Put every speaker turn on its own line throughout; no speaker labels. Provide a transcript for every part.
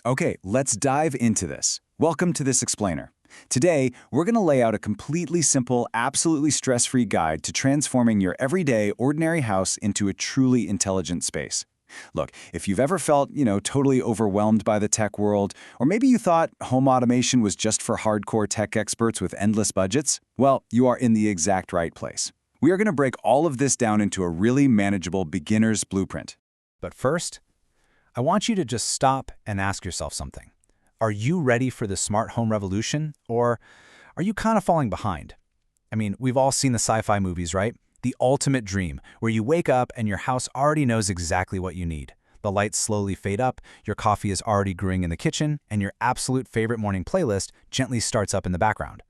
Okay, let's dive into this. Welcome to This Explainer. Today, we're going to lay out a completely simple, absolutely stress-free guide to transforming your everyday, ordinary house into a truly intelligent space. Look, if you've ever felt, totally overwhelmed by the tech world, or maybe you thought home automation was just for hardcore tech experts with endless budgets, well, you are in the exact right place. We are going to break all of this down into a really manageable beginner's blueprint.
But first, I want you to just stop and ask yourself something. Are you ready for the smart home revolution, or are you kind of falling behind? I mean, we've all seen the sci-fi movies, right? The ultimate dream, where you wake up and your house already knows exactly what you need. The lights slowly fade up, your coffee is already brewing in the kitchen, and your absolute favorite morning playlist gently starts up in the background.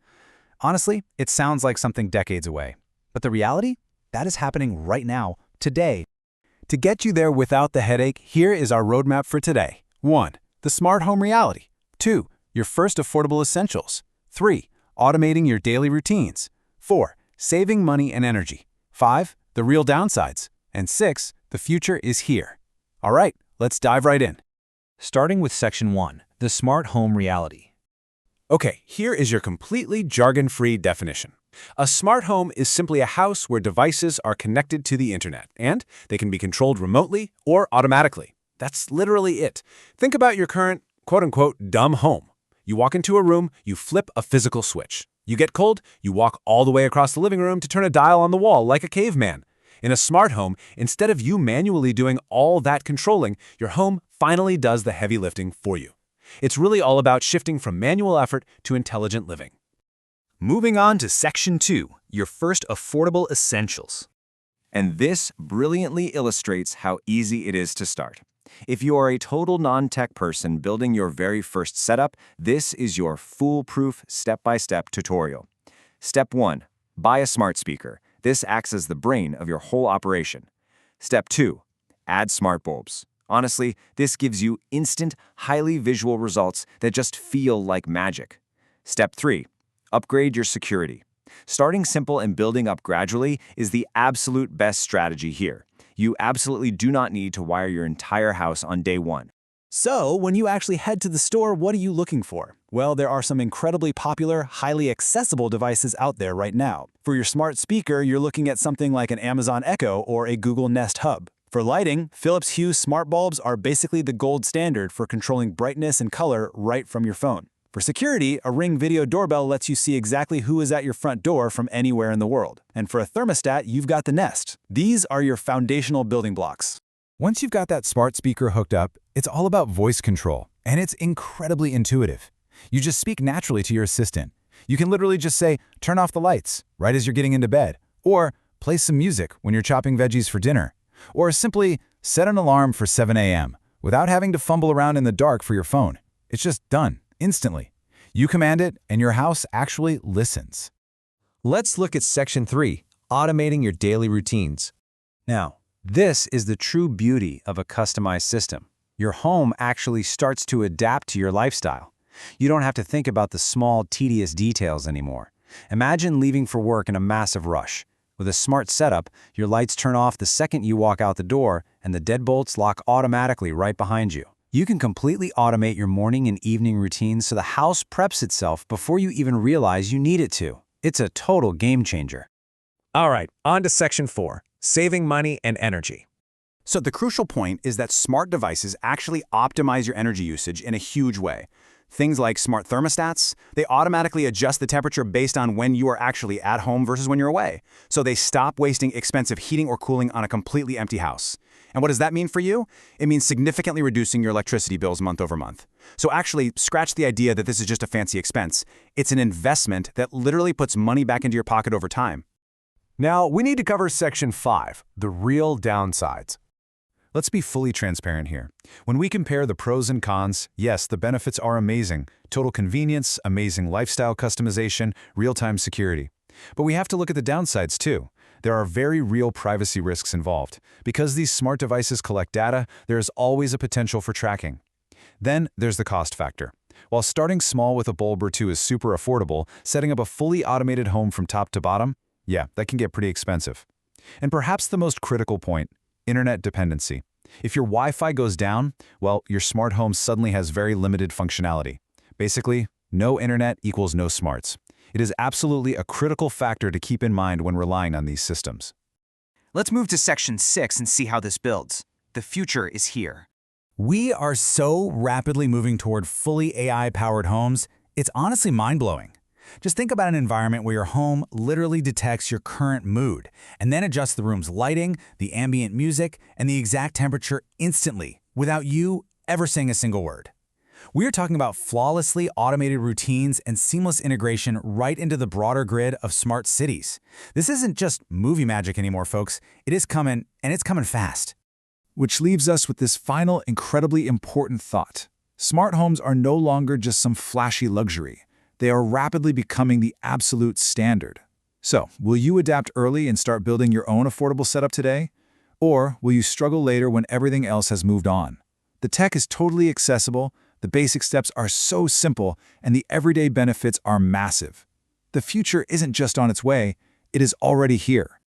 Honestly, it sounds like something decades away. But the reality? That is happening right now, today.
To get you there without the headache, here is our roadmap for today. 1. The smart home reality. 2. Your first affordable essentials. 3. Automating your daily routines. 4. Saving money and energy. 5. The real downsides. And 6. The future is here. All right, let's dive right in.
Starting with Section 1, the smart home reality.
Okay, here is your completely jargon-free definition. A smart home is simply a house where devices are connected to the internet, and they can be controlled remotely or automatically. That's literally it. Think about your current, quote-unquote, dumb home. You walk into a room, you flip a physical switch. You get cold, you walk all the way across the living room to turn a dial on the wall like a caveman. In a smart home, instead of you manually doing all that controlling, your home finally does the heavy lifting for you. It's really all about shifting from manual effort to intelligent living.
Moving on to Section 2, your first affordable essentials.
And this brilliantly illustrates how easy it is to start. If you are a total non-tech person building your very first setup, this is your foolproof step-by-step tutorial. Step 1. Buy a smart speaker. This acts as the brain of your whole operation. Step 2. Add smart bulbs. Honestly, this gives you instant, highly visual results that just feel like magic. Step 3. Upgrade your security. Starting simple and building up gradually is the absolute best strategy here. You absolutely do not need to wire your entire house on day one.
So, when you actually head to the store, what are you looking for? Well, there are some incredibly popular, highly accessible devices out there right now. For your smart speaker, you're looking at something like an Amazon Echo or a Google Nest Hub. For lighting, Philips Hue smart bulbs are basically the gold standard for controlling brightness and color right from your phone. For security, a Ring video doorbell lets you see exactly who is at your front door from anywhere in the world. And for a thermostat, you've got the Nest. These are your foundational building blocks.
Once you've got that smart speaker hooked up, it's all about voice control, and it's incredibly intuitive. You just speak naturally to your assistant. You can literally just say, turn off the lights, right as you're getting into bed, or play some music when you're chopping veggies for dinner, or simply set an alarm for 7 a.m. without having to fumble around in the dark for your phone. It's just done. Instantly. You command it, and your house actually listens.
Let's look at Section 3, automating your daily routines.
Now, this is the true beauty of a customized system. Your home actually starts to adapt to your lifestyle. You don't have to think about the small, tedious details anymore. Imagine leaving for work in a massive rush. With a smart setup, your lights turn off the second you walk out the door, and the deadbolts lock automatically right behind you. You can completely automate your morning and evening routines so the house preps itself before you even realize you need it to. It's a total game changer.
All right, on to Section 4, saving money and energy.
So the crucial point is that smart devices actually optimize your energy usage in a huge way. Things like smart thermostats, they automatically adjust the temperature based on when you are actually at home versus when you're away. So they stop wasting expensive heating or cooling on a completely empty house. And what does that mean for you? It means significantly reducing your electricity bills month over month. So actually, scratch the idea that this is just a fancy expense. It's an investment that literally puts money back into your pocket over time.
Now, we need to cover Section 5, the real downsides.
Let's be fully transparent here. When we compare the pros and cons, yes, the benefits are amazing. Total convenience, amazing lifestyle customization, real-time security. But we have to look at the downsides too. There are very real privacy risks involved. Because these smart devices collect data, there is always a potential for tracking. Then there's the cost factor. While starting small with a bulb or two is super affordable, setting up a fully automated home from top to bottom, yeah, that can get pretty expensive. And perhaps the most critical point, internet dependency. If your Wi-Fi goes down, well, your smart home suddenly has very limited functionality. Basically, no internet equals no smarts. It is absolutely a critical factor to keep in mind when relying on these systems.
Let's move to Section 6 and see how this builds. The future is here.
We are so rapidly moving toward fully AI-powered homes, it's honestly mind-blowing. Just think about an environment where your home literally detects your current mood and then adjusts the room's lighting, the ambient music, and the exact temperature instantly, without you ever saying a single word. We're talking about flawlessly automated routines and seamless integration right into the broader grid of smart cities. This isn't just movie magic anymore, folks. It is coming, and it's coming fast.
Which leaves us with this final, incredibly important thought. Smart homes are no longer just some flashy luxury. They are rapidly becoming the absolute standard. So, will you adapt early and start building your own affordable setup today? Or will you struggle later when everything else has moved on? The tech is totally accessible, the basic steps are so simple, and the everyday benefits are massive. The future isn't just on its way, it is already here.